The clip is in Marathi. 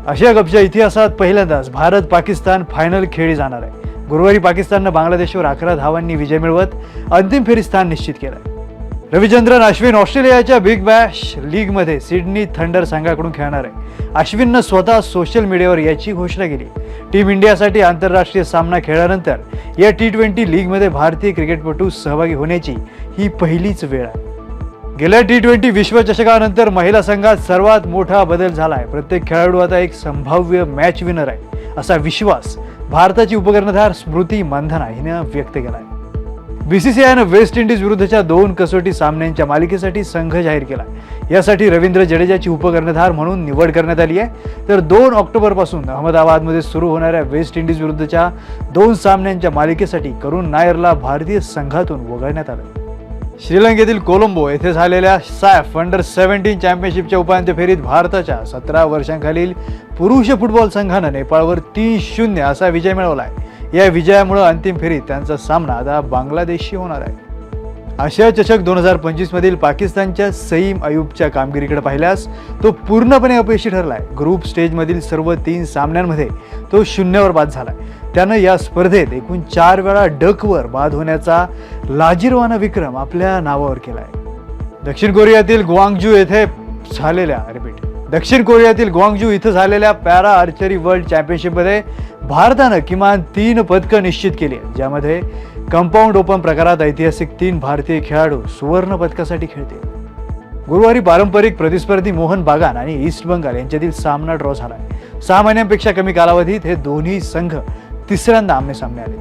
आशिया कपच्या इतिहासात पहिल्यांदाच भारत पाकिस्तान फायनल खेळली जाणार आहे। गुरुवारी पाकिस्ताननं बांगलादेशवर 11 धावांनी विजय मिळवत अंतिम फेरीत स्थान निश्चित केलं। रविचंद्रन अश्विन ऑस्ट्रेलियाच्या बिग बॅश लीगमध्ये सिडनी थंडर संघाकडून खेळणार आहे। अश्विननं स्वतः सोशल मीडियावर याची घोषणा केली। टीम इंडियासाठी आंतरराष्ट्रीय सामना खेळल्यानंतर या T20 लीगमध्ये भारतीय क्रिकेटपटू सहभागी होण्याची ही पहिलीच वेळ आहे। गेल्या T20 विश्वचषकानंतर महिला संघात सर्वात मोठा बदल झाला आहे। प्रत्येक खेळाडू आता एक संभाव्य मॅच विनर आहे, असा विश्वास भारताची उपकर्णधार स्मृती मंधना हिने व्यक्त केला आहे। BCCIनं वेस्ट इंडिज विरुद्धच्या 2 कसोटी सामन्यांच्या मालिकेसाठी संघ जाहीर केला। यासाठी रवींद्र जडेजाची उपकर्णधार म्हणून निवड करण्यात आली आहे। तर 2 ऑक्टोबरपासून अहमदाबादमध्ये सुरू होणाऱ्या वेस्ट इंडिज विरुद्धच्या 2 सामन्यांच्या मालिकेसाठी करुण नायरला भारतीय संघातून वगळण्यात आलं। श्रीलंकेतील कोलंबो येथे झालेल्या सॅफ अंडर-17 चॅम्पियनशिपच्या उपांत्य फेरीत भारताच्या 17 वर्षांखालील पुरुष फुटबॉल संघानं नेपाळवर 3-0 असा विजय मिळवला आहे। या विजयामुळे अंतिम फेरीत त्यांचा सामना आता बांगलादेशशी होणार आहे। आशिया चषक 2025 मधील पाकिस्तानच्या सईम अयूबच्या कामगिरीकडे पाहिल्यास तो पूर्णपणे अपयशी ठरलाय। ग्रुप स्टेजमधील सर्व 3 सामन्यांमध्ये तो 0वर बाद झालाय। त्यानं या स्पर्धेत एकूण 4 वेळा डकवर बाद होण्याचा लाजिरवाना विक्रम आपल्या नावावर केलाय। दक्षिण कोरियातील ग्वांगजू इथं झालेल्या पॅरा आर्चरी वर्ल्ड चॅम्पियनशिपमध्ये भारतानं किमान 3 पदकं निश्चित केली आहेत, ज्यामध्ये कंपाऊंड ओपन प्रकारात ऐतिहासिक 3 भारतीय खेळाडू सुवर्ण पदकासाठी खेळतील। गुरुवारी पारंपरिक प्रतिस्पर्धी मोहन बागान आणि ईस्ट बंगाल यांच्यातील सामना ड्रॉ झाला। 6 महिन्यांपेक्षा कमी कालावधीत हे दोन्ही संघ तिसऱ्यांदा आमने सामने आले।